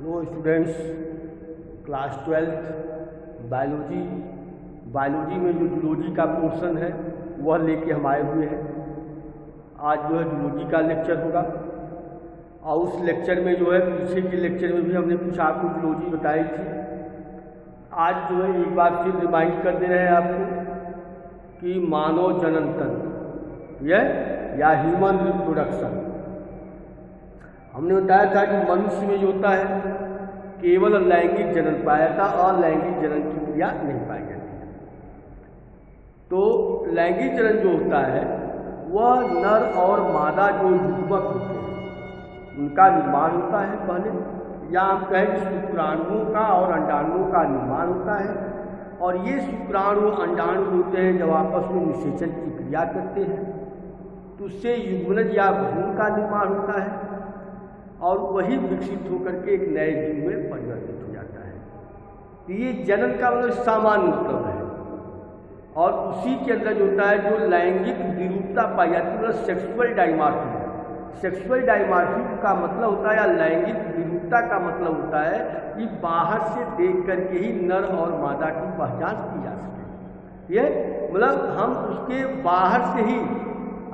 Hello students, class 12 biology में जो zoology का पोर्शन है वह लेके हम आए हुए हैं। आज जो है जूलॉजी का लेक्चर होगा और उस लेक्चर में जो है पीछे के लेक्चर में भी हमने कुछ आपको जूलॉजी बताई थी। आज जो है एक बार फिर रिमाइंड कर दे रहे हैं आपको कि मानव जनन तंत्र या ह्यूमन रिप्रोडक्शन। हमने बताया था कि मनुष्य में जो होता है केवल लैंगिक जनन पाया था और लैंगिक जनन की क्रिया नहीं पाई जाती है। तो लैंगिक जनन जो होता है वह नर और मादा जो युग्मक होते हैं उनका निर्माण होता है पहले, या हम कहें कि शुक्राणुओं का और अंडाणुओं का निर्माण होता है। और ये शुक्राणु अंडाणु होते हैं जब आपस में निषेचन की क्रिया करते हैं तो उससे युग्मनज या भ्रूण का निर्माण होता है और वही विकसित होकर के एक नए जीव में परिवर्तित हो जाता है। तो ये जनन का मतलब सामान्य मतलब है। और उसी के अंदर जो होता है जो लैंगिक विरूपता पाई जाती है मतलब सेक्सुअल डाइमॉर्फिज्म। सेक्सुअल डाइमॉर्फिज्म का मतलब होता है या लैंगिक विरूपता का मतलब होता है कि बाहर से देख करके ही नर और मादा की पहचान की जा सके। ये मतलब हम उसके बाहर से ही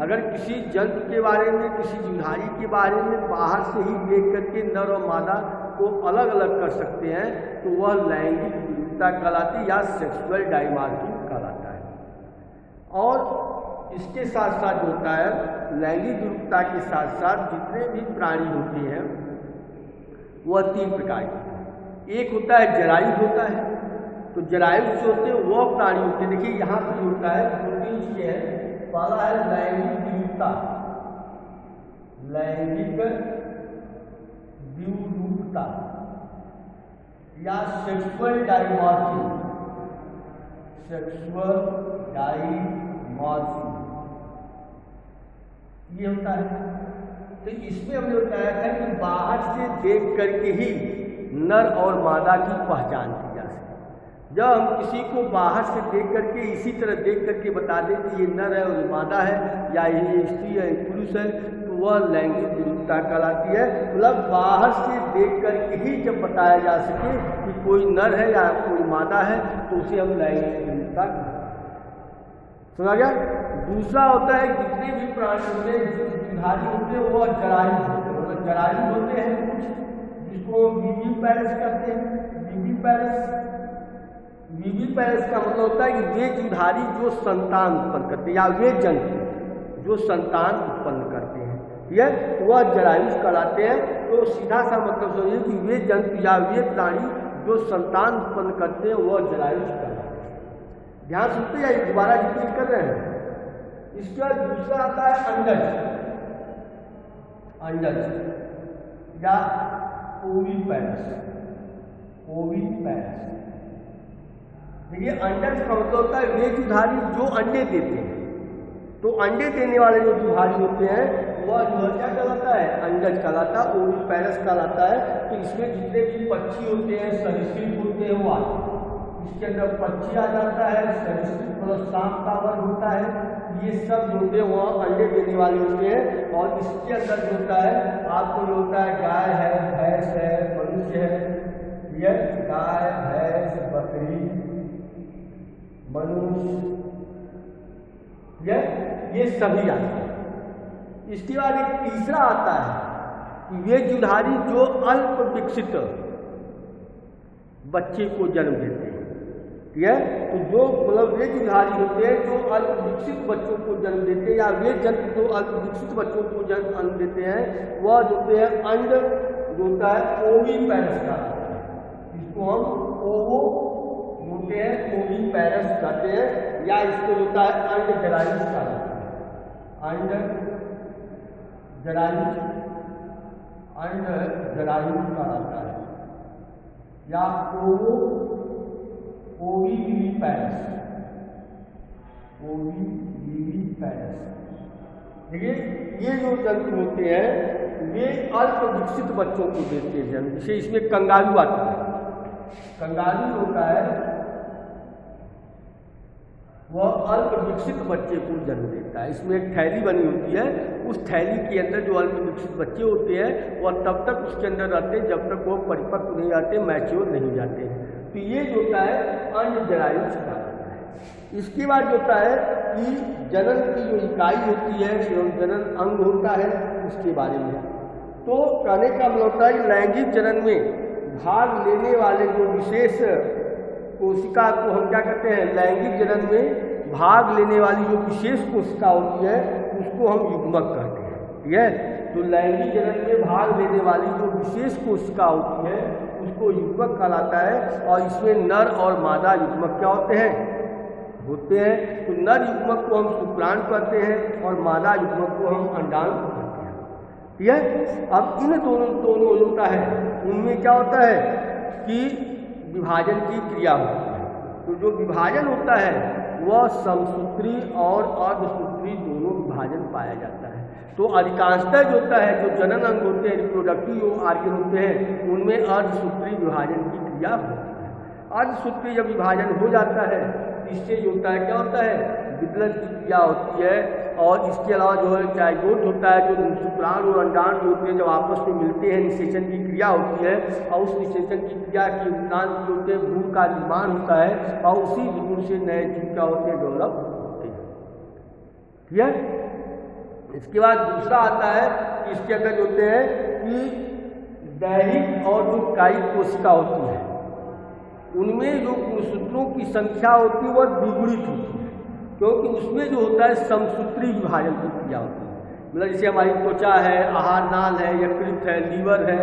अगर किसी जंतु के बारे में, किसी जीवधारी के बारे में बाहर से ही देख करके नर और मादा को अलग अलग कर सकते हैं तो वह लैंगिक विरूपता कहलाती है या सेक्सुअल डाइमॉर्फिज्म कहलाता है। और इसके साथ साथ जो होता है लैंगिक विरूपता के साथ साथ जितने भी प्राणी होते हैं वह 3 प्रकार के। एक होता है जरायु होता है। तो जरायु जो होते हैं वह प्राणी होते हैं। देखिए यहाँ पर होता है 2-3 चीजें हैं। पहला है लैंगिक विरूपता, लैंगिक विरूपता या सेक्सुअल डाइमॉर्फिज्म, सेक्सुअल डाइमॉर्फिज्म ये होता है। तो इसमें हमने बताया था कि बाहर से देख करके ही नर और मादा की पहचान की जा सकती। जब हम किसी को बाहर से देख करके इसी तरह देख करके बता दें कि ये नर है और मादा है या ये स्त्री है पुरुष है तो वह लैंगिक विरूपता कहलाती है। मतलब बाहर से देख करके ही जब बताया जा सके कि कोई नर है या कोई मादा है तो उसे हम लैंगिक विरूपता कहते हैं। समझा गया? दूसरा होता है जितने भी प्राणी होते हैं जीवधारी होते हैं वह जरायु होते हैं। मतलब जरायु होते हैं कुछ जिसको विविपेरस कहते हैं। विविपेरस का मतलब होता है कि वे जीवधारी जो संतान उत्पन्न करते हैं या वे जंतु जो संतान उत्पन्न करते हैं यह वह जरायुष कहलाते हैं। तो सीधा सा मतलब समझिए कि वे जंतु या वे प्राणी जो संतान उत्पन्न करते हैं वह जरायुष कहलाते हैं। ध्यान सुनते या दोबारा रिपीट कर रहे हैं। इसके बाद दूसरा आता है अंडज या ओविपेरस। देखिए अंडज का मतलब होता है वे जीवधारी जो अंडे देते हैं। तो अंडे देने वाले जो जीवधारी होते हैं वह जो क्या कहलाता है अंडज कहलाता है, ओविपेरस कहलाता है। तो इसमें जितने भी पक्षी होते हैं सरीसृप होते हैं वो आते हैं। इसके अंदर पक्षी आ जाता है, सरीसृप मतलब सांप का वर्ग होता है। ये सब जो होते हैं वह अंडे देने वाले होते हैं। और इसके अंदर जो होता है आपको जो होता है गाय है, भैंस है, मनुष्य है। यह गाय, भैंस, बकरी, मनुष्य ये सभी आते हैं। इसके बाद एक तीसरा आता है कि वे जीवधारी जो अल्प विकसित बच्चे को जन्म देते हैं। ठीक है? तो जो मतलब वे जीवधारी होते हैं जो अल्प विकसित बच्चों को जन्म देते हैं या वे जंतु जो अल्प विकसित बच्चों को जन्म देते हैं वह जो होते हैं अंड जो होता है ओविपेरस का। इसको हम ओवो होते हैं ओविपेरस कहते हैं या इसको होता है अंड जरायुष कहलाता है। अंड जरायुष कहलाता है या ओविपेरस। देखिए ये जो जंतु होते हैं वे अल्प विकसित बच्चों को देते हैं जन्म। जैसे इसमें कंगारू आता है। कंगारू होता है वह अल्प विकसित बच्चे को जन्म देता है। इसमें एक थैली बनी होती है, उस थैली के अंदर जो अल्प विकसित बच्चे होते हैं वह तब तक उसके अंदर रहते हैं जब तक वो परिपक्व नहीं जाते, मैच्योर नहीं जाते हैं। तो ये जो होता है अन्य जरायु छिपा रहता है। इसके बाद जो होता है कि जनन की जो इकाई होती है एवं जनन अंग होता है उसके बारे में। तो कहने का मतलब होता है कि लैंगिक जनन में भाग लेने वाले जो विशेष कोशिका को हम क्या कहते हैं, लैंगिक जनन में भाग लेने वाली जो विशेष कोशिका होती है उसको हम युग्मक कहते हैं। ठीक है, तो लैंगिक जनन में भाग लेने वाली जो विशेष कोशिका होती है उसको युग्मक कहलाता है। और इसमें नर और मादा युग्मक क्या होते हैं तो नर युग्मक को हम शुक्राणु कहते हैं और मादा युग्मक को हम अंडाणु कहते हैं। ठीक है, अब इन दोनों होता है उनमें क्या होता है कि विभाजन की क्रिया होती है। तो जो विभाजन होता है वह समसूत्री और अर्धसूत्री दोनों विभाजन पाया जाता है। तो अधिकांशतः जो होता है जो जनन अंग होते हैं, रिप्रोडक्टिव आर्गन होते हैं, उनमें अर्धसूत्री विभाजन की क्रिया होती है। अर्धसूत्री जब विभाजन हो जाता है इससे जो होता है क्या होता है, विदलन की क्रिया होती है। और इसके अलावा जो है जाइगोट होता है, जो शुक्राणु और अंडाणु होते हैं जब आपस में मिलते हैं निषेचन की क्रिया होती है और उस निषेचन की क्रिया के उपरांत जो होते हैं भ्रूण का निर्माण होता है और उसी भ्रूण से नए जीव क्या होते हैं डेवलप होते हैं। ठीक है, इसके बाद दूसरा आता है कि इसके अंदर जो होते हैं कि दैहिक और जो कायिक कोशिका होती है उनमें जो गुणसूत्रों की संख्या होती है वह द्विगुणित होती है, क्योंकि उसमें जो होता है समसूत्री विभाजन की क्रिया होती है। मतलब जैसे हमारी त्वचा है, आहार नाल है, यकृत है, लीवर है,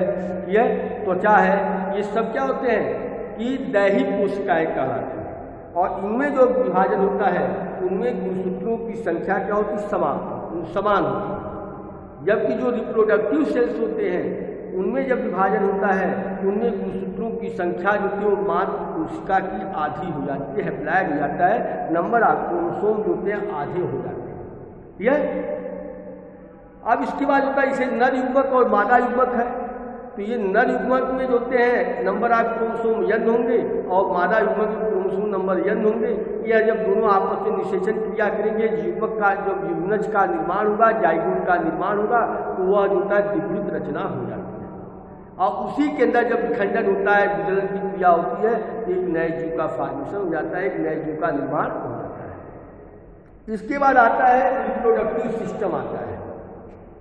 यह त्वचा है, ये सब क्या होते हैं कि दैहिक कोशिकाएं कहलाती हैं। और इनमें जो विभाजन होता है उनमें गुणसूत्रों की संख्या क्या होती है, समान होती है। जबकि जो रिप्रोडक्टिव सेल्स होते हैं उनमें जब विभाजन होता है उनमें गुणसूत्रों की संख्या जो थी वो मात्र कोशिका की आधी हो जाती है, हैप्लॉइड हो जाता है, नंबर ऑफ क्रोमोसोम जो होते हैं आधे हो जाते हैं। ठीक है, अब इसके बाद होता है इसे नर युग्मक और मादा युग्मक है। तो ये नर युग्मक में जो होते हैं नंबर ऑफ क्रोमोसोम n होंगे और मादा युग्मक में क्रोमोसोम नंबर n होंगे। यह जब दोनों आपस में निषेचन क्रिया करेंगे, युग्मक का जब युग्मज का निर्माण होगा, जाइगोट का निर्माण होगा, तो वह जो होता है द्विगुणित रचना हो जाती है। और उसी के अंदर जब विखंडन होता है, विदलन की क्रिया होती है, एक नए जीव का फॉर्मेशन हो जाता है, एक नए जीव का निर्माण हो जाता है। इसके बाद आता है रिप्रोडक्टिव सिस्टम आता है।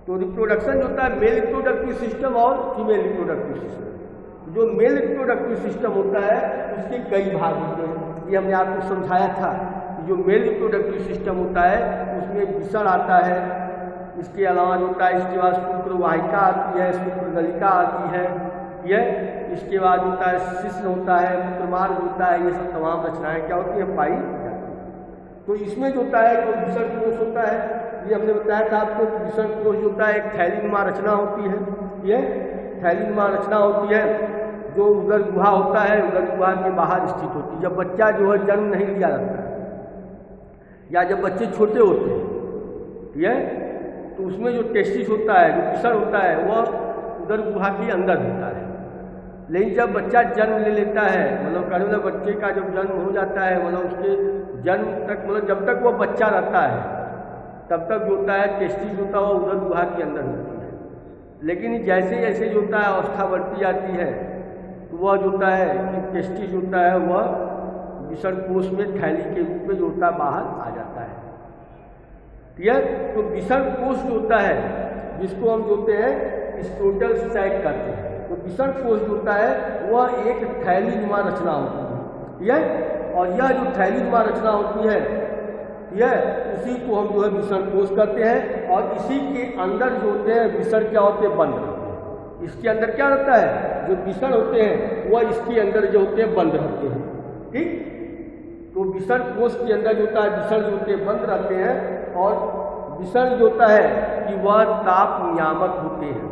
तो रिप्रोडक्शन जो होता है मेल रिप्रोडक्टिव सिस्टम और फीमेल रिप्रोडक्टिव सिस्टम। जो मेल रिप्रोडक्टिव सिस्टम होता है उसके कई भाग होते हैं, ये हमने आपको समझाया था। जो मेल रिप्रोडक्टिव सिस्टम होता है उसमें विषण आता है, इसके अलावा जो होता है इसके बाद शुक्रवाहिका आती है, शुक्रनलिका आती है, यह इसके बाद होता है शिश्न होता है, मूत्रमार्ग होता है, ये सब तमाम रचनाएं क्या होती है पाई जाती है। तो इसमें जो होता है जो विषण कोश होता है, ये हमने बताया था आपको कि विषण कोश जो होता है एक थैलीनुमा रचना होती है। यह थैलीनुमा रचना होती है जो उदर गुहा होता है, उदर गुहा के बाहर स्थित होती है। जब बच्चा जो है जन्म नहीं लिया जाता है या जब बच्चे छोटे होते हैं, ठीक है, तो उसमें जो टेस्टिस होता है, जो विषण होता है, वह उदर गुहा के अंदर होता है। लेकिन जब बच्चा जन्म ले लेता है, मतलब कहने मतलब बच्चे का जब जन्म हो जाता है, मतलब उसके जन्म तक, मतलब जब तक वह बच्चा रहता है तब तक जो होता है टेस्टिस होता है वह उदर गुहा के अंदर होती है। लेकिन जैसे जैसे जो होता है अवस्था बढ़ती जाती है तो वह जो होता है कि टेस्टिस होता है वह विषण कोश में थैली के रूप में जो होता है बाहर आ जाता है। ठीक है, तो विषण कोश जो होता है जिसको हम जो होते हैं स्क्रोटल सैक कहते हैं, तो विषण कोश जो होता है वह एक थैलीनुमा रचना होती है। ठीक है, और यह जो थैलीनुमा रचना होती है, यह उसी को हम जो है विषण कोश कहते हैं। और इसी के अंदर जो होते हैं विषण क्या होते हैं, बंद रहते हैं। इसके अंदर क्या रहता है, जो विषण होते हैं वह इसके अंदर जो होते हैं बंद रहते हैं। ठीक, तो विषण कोश के अंदर जो होता है विषण जो होते हैं बंद रहते हैं। और विषण जो होता है कि वह ताप नियामक होते हैं,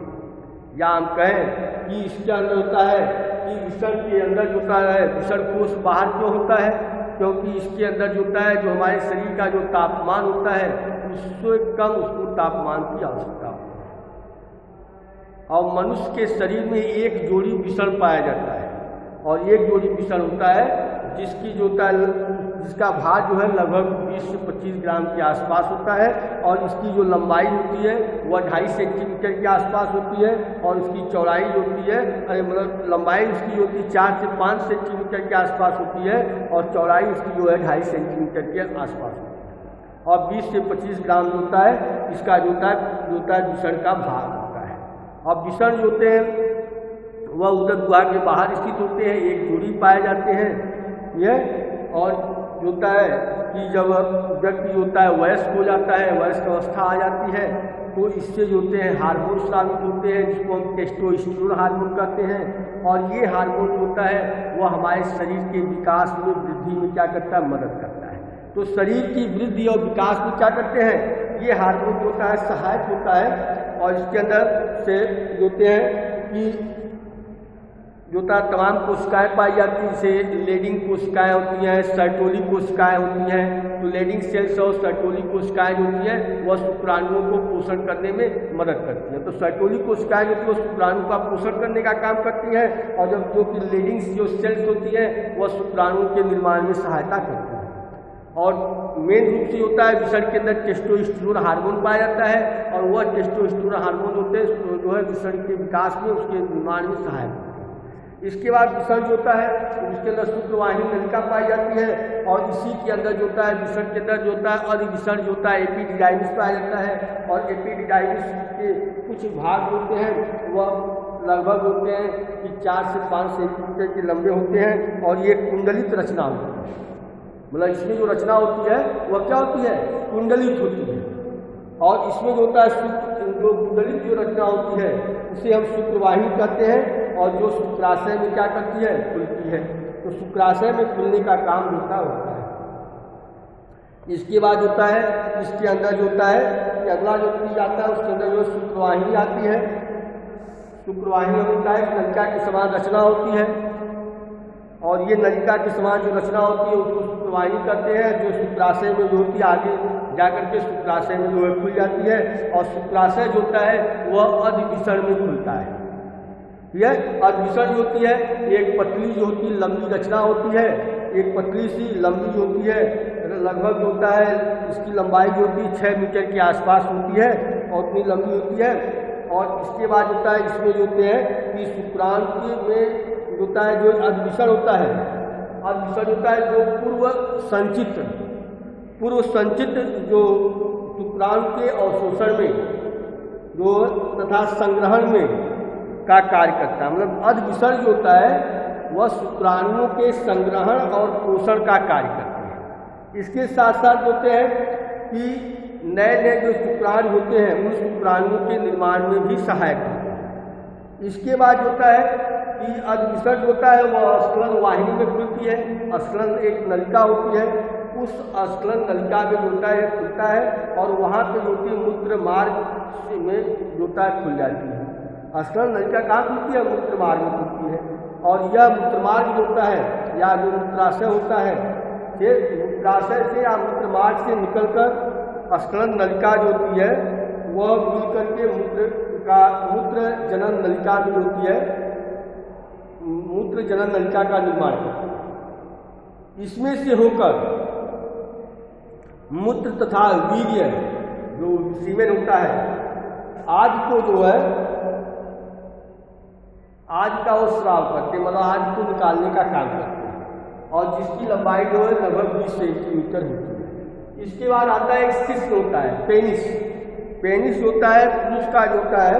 या हम कहें कि इसके अंदर होता है कि विषण के अंदर जो होता है विषण कोश बाहर क्यों होता है, क्योंकि इसके अंदर जो होता है जो हमारे शरीर का जो तापमान होता है उससे कम उसको तापमान की आवश्यकता होती है। और मनुष्य के शरीर में एक जोड़ी विषण पाया जाता है, और एक जोड़ी विषण होता है जिसकी जो होता है जिसका भार जो है लगभग 20 से 25 ग्राम के आसपास होता है और इसकी जो लंबाई होती है वह 2.5 सेंटीमीटर के आसपास होती है और इसकी चौड़ाई होती है मतलब लंबाई इसकी होती है 4 से 5 सेंटीमीटर के आसपास होती है और चौड़ाई इसकी जो है 2.5 सेंटीमीटर के आसपास होती है और 20 से 25 ग्राम जो होता है इसका जो होता है विषण का भार होता है। अब विषण जो होते हैं वह उदर गुहा के बाहर स्थित होते हैं, एक जोड़ी पाए जाते हैं यह। और जो होता है कि जब व्यक्ति होता है वयस्क हो जाता है, वयस्क अवस्था आ जाती है तो इससे जो होते हैं हार्मोन स्रावित होते हैं जिसको हम टेस्टोस्टेरोन हार्मोन कहते हैं और ये हार्मोन जो होता है वह हमारे शरीर के विकास में वृद्धि में क्या करता है, मदद करता है। तो शरीर की वृद्धि और विकास में क्या करते हैं, ये हार्मोन जो होता है सहायक होता है और इसके अंदर से जो होते हैं कि जो होता है तमाम कोशिकाएँ पाई जाती हैं, जैसे लेडिंग कोशिकाएँ होती हैं, सर्टोली कोशिकाएँ होती हैं। तो लेडिंग सेल्स और सर्टोली कोशिकाएँ जो होती हैं वह शुक्राणुओं को पोषण करने में मदद करती हैं। तो सर्टोली कोशिकाएँ जो होती हैं शुक्राणु का पोषण करने का काम करती हैं और जब जो कि लेडिंग जो सेल्स होती हैं वह शुक्राणुओं के निर्माण में सहायता करती हैं। और मेन रूप से होता है विषण के अंदर टेस्टोस्टेरोन हार्मोन पाया जाता है और वह टेस्टोस्टेरोन हार्मोन होते हैं जो है विषण के विकास में उसके निर्माण में सहायक होते हैं। इसके बाद विषण जो होता है तो उसके अंदर शुक्रवाहिनी नलिका पाई जाती है और इसी के अंदर जो होता है विषण के अंदर जो होता है अधिविषण जो होता है एपिडिडाइमिस पाया जाता है और एपिडिडाइमिस के कुछ भाग होते हैं वह लगभग होते हैं कि 4 से 5 सेंटीमीटर के लंबे होते हैं और ये कुंडलित रचना होती है। मतलब इसमें जो रचना होती है वह क्या होती है, कुंडलित होती है और इसमें जो होता है जो कुंडलित जो रचना होती है उसे हम शुक्रवाहिनी कहते हैं और जो शुक्राशय में क्या करती है, खुलती है। तो शुक्राशय में खुलने का काम होता है। इसके बाद होता है इसके अंदर जो होता है कि अगला जो चीज आता है उसके अंदर जो शुक्रवाहिनी आती है। शुक्रवाहिनी होता है नलिका के समान रचना होती है और ये नलिका के समान जो रचना होती है उसको शुक्रवाहिनी कहते हैं, जो शुक्राशय में जो होती है आगे जाकर के शुक्राशय में जो है खुल जाती है और शुक्राशय जो होता है वह अधिविषण में खुलता है। यह अधिविषण जो होती है एक पतली जो होती है लंबी रचना होती है, एक पतली सी लंबी होती है, लगभग होता है इसकी लंबाई जो होती है 6 मीटर के आसपास होती है और उतनी लंबी होती है। और इसके बाद होता है इसमें जो होते हैं कि शुक्राणु में होता है जो अधिविषण होता है, अधिविषण होता है जो पूर्व संचित जो शुक्राणु के अवशोषण में जो तथा संग्रहण में का कार्य करता है। मतलब अधिविषण जो होता है वह शुक्राणुओं के संग्रहण और पोषण का कार्य करते हैं। इसके साथ साथ होते हैं कि नए नए जो शुक्राणु होते हैं उन शुक्राणुओं के निर्माण में भी सहायक होते हैं। इसके बाद होता है कि अधिविषण होता है वह अस्खलन वाहिनी में खुलती है। अस्खलन एक नलिका होती है, उस अस्खलन नलिका में होता है खुलता है और वहाँ पे होती है मूत्र मार्ग में होता है खुल जाती है। अस्खलन नलिका कहाँ खुलती है, मूत्र मार्ग में खुलती है और यह मूत्र मार्ग जो होता है या जो मूत्राशय होता है मूत्राशय से या मूत्र मार्ग से निकलकर अस्खलन नलिका जो होती है वह मिलकर के मूत्र जनन नलिका में होती है, मूत्र जनन नलिका का निर्माण करती है। इसमें से होकर मूत्र तथा वीर्य जो सीमेन होता है आज को जो है आज का वो स्राव करते हैं, मतलब आज को निकालने का काम करते हैं और जिसकी लंबाई जो है लगभग 20 सेंटीमीटर होती है। इसके बाद आता है एक शिश्न होता है, पेनिस। पेनिस होता है पुरुष का जो होता है,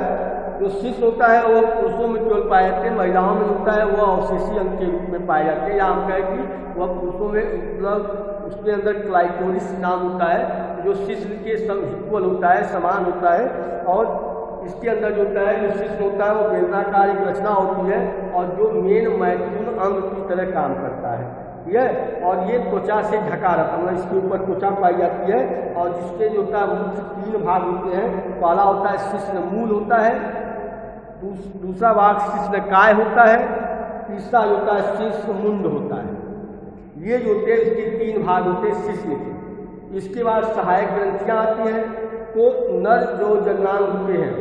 जो शिश्न होता है वह पुरुषों में केवल पाए जाते हैं, महिलाओं में होता है वह अवशेषी अंग के रूप में पाए जाते हैं। या हम कहें कि वह पुरुषों में मतलब उसके अंदर क्लाइटोरिस नाम होता है जो शिश्न के इक्वल होता है, समान होता है। और इसके अंदर जो होता है जो शिश्न होता है वो बेलनाकार एक रचना होती है और जो मेन महत्वपूर्ण अंग की तरह काम करता है यह। और ये त्वचा से ढका रहता है, मतलब इसके ऊपर त्वचा पाई जाती है और जिसके जो होता है मुख्य 3 भाग होते हैं। पहला होता है शिश्न मूल होता है, दूसरा भाग शिश्नकाय होता है, तीसरा जो होता है शिश्न मुंड होता है। ये जो होते हैं इसके 3 भाग होते हैं शिश्न के। इसके बाद सहायक ग्रंथियाँ आती हैं। तो नर जो जननांग होते हैं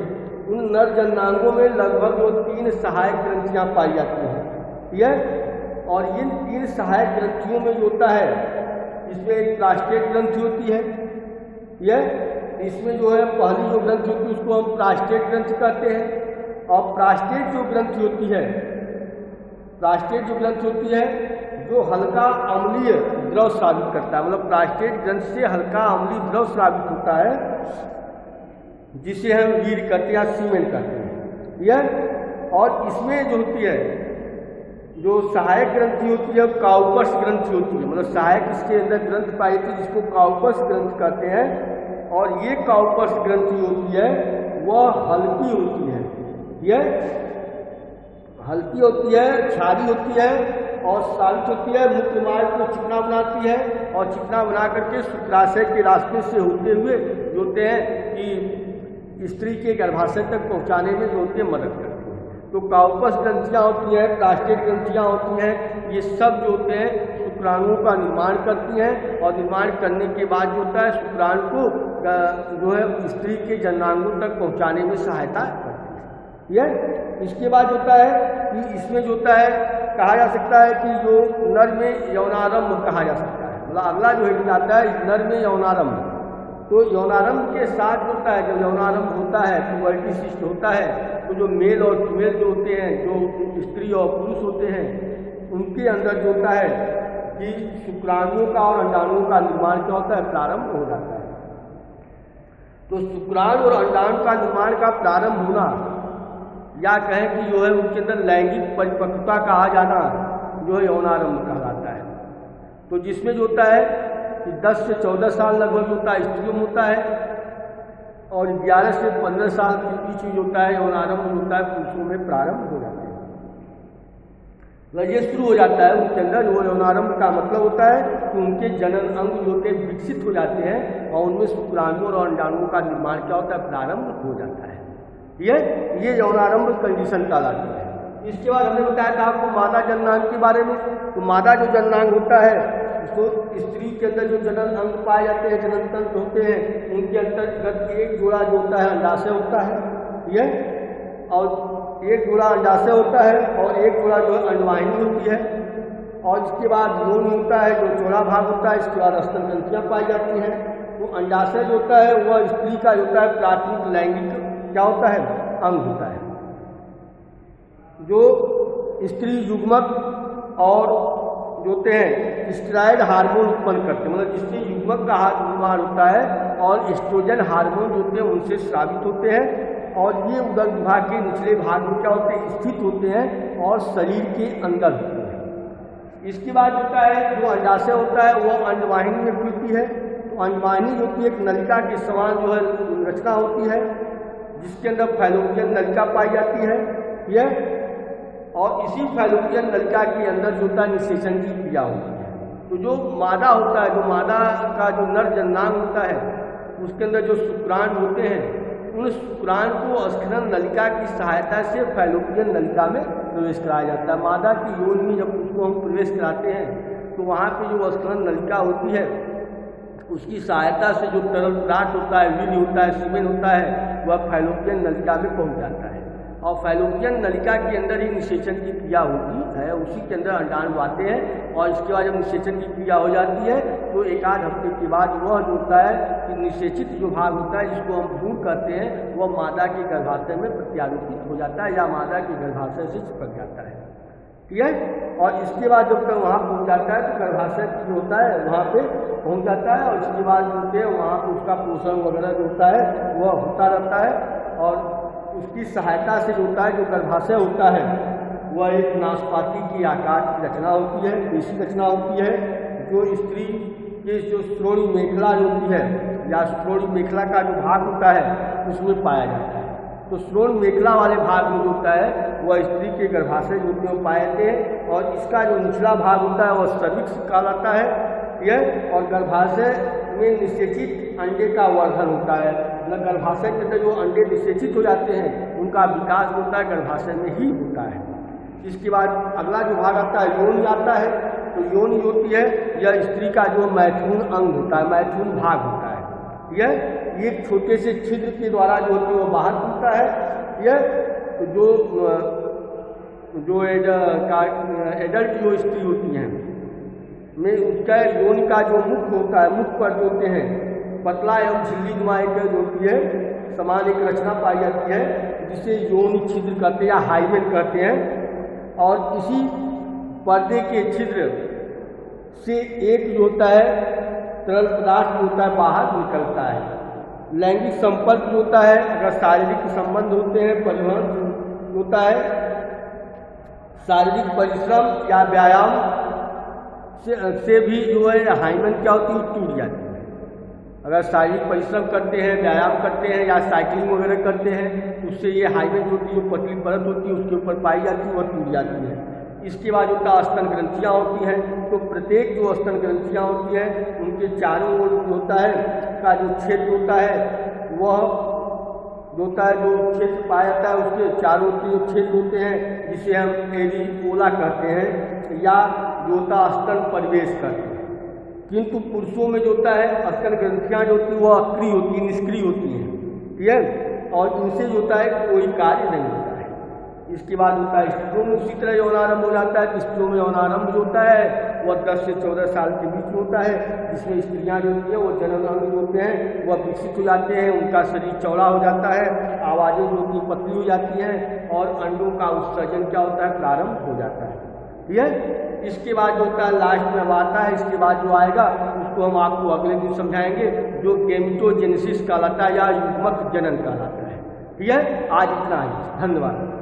उन नर जननांगों में लगभग जो 3 सहायक ग्रंथियाँ पाई जाती हैं यह। और इन 3 सहायक ग्रंथियों में जो होता है इसमें एक प्रास्टेट ग्रंथि होती है। यह इसमें जो है पहली जो ग्रंथि होती है उसको हम प्रास्टेट ग्रंथि कहते हैं। और प्रास्टेट जो ग्रंथि होती है, प्रास्टेट जो ग्रंथि होती है जो हल्का अम्लीय द्रव स्रावित करता है, मतलब प्रास्टेट ग्रंथि से हल्का अम्लीय द्रव स्रावित होता है, जिसे हम वीर कहते हैं या सीमेन कहते हैं। यह और इसमें जो होती है जो सहायक ग्रंथि होती है काउपर्स ग्रंथि होती है, मतलब सहायक इसके अंदर ग्रंथ पाई थी जिसको काउपर्स ग्रंथि कहते हैं। और ये काउपर्स ग्रंथि होती है वह हल्की होती है, यह हल्की होती है, क्षारी होती है और साल्ट होती है। मुख्य मार्ग को चिकना बनाती है और चिकना बना करके शुक्राशय के रास्ते से होते हुए जो होते हैं कि स्त्री के गर्भाशय तक पहुंचाने में जो होती है मदद करती है। तो काउपर्स ग्रंथियाँ होती हैं, प्रास्टेट ग्रंथियाँ होती हैं, ये सब जो होते हैं शुक्राणुओं का निर्माण करती हैं और निर्माण करने के बाद जो होता है शुक्राणु को जो है स्त्री के जननांगों तक पहुंचाने में सहायता करती है। यह इसके बाद होता है कि इसमें जो होता है कहा जा सकता है कि जो नर में यौनारंभ कहा जा सकता है, मतलब अगला जो हेडिंग आता है नर में यौनारंभ। तो यौनारंभ के साथ होता है, जब यौनारंभ होता है प्यूबर्टी सिस्ट होता है, तो जो मेल और फीमेल जो होते हैं, जो स्त्री और पुरुष होते हैं, उनके अंदर जो होता है कि शुक्राणुओं का और अंडाणुओं का निर्माण क्या होता है, प्रारंभ हो जाता है। तो शुक्राणु और अंडाणु का निर्माण का प्रारंभ होना या कहें कि जो है उनके अंदर लैंगिक परिपक्वता कहा जाना जो है यौनारंभ कहलाता है। तो जिसमें जो होता है कि 10 से 14 साल लगभग होता है स्त्रियों में होता है और 11 से 15 साल के बीच में जो होता है यौनारंभ होता है पुरुषों में प्रारंभ हो जाता है। ये शुरू हो जाता है उनके अंदर। वो यौनारंभ का मतलब होता है कि उनके जनन अंग जो होते हैं विकसित हो जाते हैं और उनमें शुक्राणुओं और अंडाणुओं का निर्माण क्या होता है, प्रारंभ हो जाता है। ये यौनारंभ कंडीशन कहलाती है। इसके बाद हमने बताया था आपको मादा जननांग के बारे में। तो मादा जो जननांग होता है उसको स्त्री के अंदर जो जनन अंग पाए जाते हैं, जनन तंत्र होते हैं, उनके अंतर्गत एक जोड़ा जो होता है अंडाशय होता है, यह और एक जोड़ा अंडाशय होता है और एक जोड़ा जो है अंडवाहिनी होती है। और इसके बाद योनि होता है जो चौड़ा भाग होता है। इसके बाद स्तन ग्रंथियाँ पाई जाती हैं। तो अंडाशय जो होता है वह स्त्री का जो होता है प्राथमिक लैंगिक क्या होता है, अंग होता है, जो स्त्री युग्मक और जो होते हैं स्टेरॉयड हार्मोन उत्पन्न करते हैं, मतलब स्त्री युग्मक का निर्माण होता है और एस्ट्रोजन हार्मोन जो होते हैं उनसे स्रावित होते हैं। और ये उदर विभाग के निचले भाग में क्या होते हैं, स्थित होते हैं और शरीर के अंदर होते हैं। इसके बाद होता है जो अंडाशय होता है वह अंडवाहिनी में खुलती है। तो अंडवाहिनी जो कि एक नलिका के समान जो है रचना होती है, जिसके अंदर फैलोपियन नलिका पाई जाती है। यह और इसी फैलोपियन नलिका के अंदर जो होता है निषेचन की क्रिया होती है। तो जो मादा होता है, जो मादा का जो नर जननांग होता है, उसके अंदर जो शुक्राणु होते हैं, उन शुक्राणु को स्खलन नलिका की सहायता से फैलोपियन नलिका में प्रवेश कराया जाता है। मादा की योनि में जब उसको हम प्रवेश कराते हैं तो वहाँ पे जो स्खलन नलिका होती है उसकी सहायता से जो तरल पदार्थ होता है, वीर्य होता है, सीमेन होता है, वह फैलोपियन नलिका में पहुँच जाता है। और फैलोपियन नलिका के अंदर ही निषेचन की क्रिया होती है, उसी के अंदर अंडाणु आते हैं। और इसके बाद जब निषेचन की क्रिया हो जाती है तो एक आध हफ्ते के बाद वह जो होता है कि निषेचित जो भाग होता है, जिसको हम भ्रूण कहते हैं, वह मादा के गर्भाशय में प्रत्यारोपित हो जाता है या मादा के गर्भाशय से चिपक जाता है। ठीक है। और इसके बाद जब तक वहाँ पहुँच जाता है तो गर्भाशय जो होता है वहाँ पे पहुँच जाता है और इसके बाद जो होते हैं वहाँ पर उसका पोषण वगैरह जो होता है वह होता रहता है। और उसकी सहायता से जो होता है जो गर्भाशय होता है वह एक नाशपाती की आकार की रचना होती है, ऐसी रचना होती है जो स्त्री के जो श्रोणी मेखला जो होती है या श्रोणी मेखला का जो भाग होता है उसमें पाया जाता है। तो श्रोण मेखला वाले भाग में जो होता है वह स्त्री के गर्भाशय जो होते हैं पाए जाते हैं। और इसका जो निचला भाग होता है वह सर्विक्स कहलाता है। यह और गर्भाशय में निषेचित अंडे का वर्धन होता है, मतलब गर्भाशय के अंदर जो अंडे निषेचित हो जाते हैं उनका विकास होता है गर्भाशय में ही होता है। इसके बाद अगला जो भाग आता है योनि आता है। तो योनि होती है यह स्त्री का जो मैथुन अंग होता है, मैथुन भाग होता है। यह एक छोटे से छिद्र के द्वारा जो होती है वो बाहर खुलता है। यह जो एडल्ट जो स्त्री होती हैं, में उसका योनि का जो मुख होता है, मुख पर जो होते हैं पतला एवं झिल्ली नुमा एक जो होती है समान एक रचना पाई जाती है जिसे योनि छिद्र कहते हैं या हाइमेन कहते हैं। और इसी पर्दे के छिद्र से एक जो होता है तरल पदार्थ जो होता है बाहर निकलता है। लैंगिक संपर्क जो होता है, अगर शारीरिक संबंध होते हैं, परिवहन होता है, शारीरिक परिश्रम या व्यायाम से भी जो है हाइमेन क्या होती है, टूट जाती है। अगर शारीरिक परिश्रम करते हैं, व्यायाम करते हैं या साइकिलिंग वगैरह करते हैं तो उससे ये हाइमेन जो होती है, जो पतली परत होती है उसके ऊपर पाई जाती है, वह टूट जाती है। इसके बाद होता है स्तन ग्रंथियाँ होती हैं, तो प्रत्येक जो स्तन ग्रंथियाँ होती हैं उनके चारों ओर जो होता है का जो क्षेत्र होता है वह जो होता है, जो क्षेत्र पाया जाता है उसके चारों ओर के जो क्षेत्र होते हैं जिसे हम एरिओला कहते हैं या जो होता है स्तन परिवेश करते हैं। किंतु पुरुषों में जो होता है स्तन ग्रंथियाँ जो होती है वह अक्रिय होती है, निष्क्रिय होती हैं, ठीक है, और इनसे जो होता है कोई कार्य नहीं होता है। इसके बाद होता है स्त्रियों में उसी तरह यौनारंभ हो जाता है। स्त्रियों में यौनारंभ जो होता है वह 10 से 14 साल के बीच में होता है, जिसमें स्त्रियाँ जो होती हैं वो जनन अंग जो होते हैं वह विकसित हो जाते हैं, उनका शरीर चौड़ा हो जाता है, आवाज़ें जो होती पतली हो जाती हैं और अंडों का उत्सर्जन क्या होता है, प्रारंभ हो जाता है, ठीक है। इसके बाद जो होता है लास्ट में अब आता है, इसके बाद जो आएगा उसको हम आपको अगले दिन समझाएंगे, जो गेमेटोजेनेसिस कहलाता है या युग्मक जनन कहलाता है, ठीक है। आज इतना ही, धन्यवाद।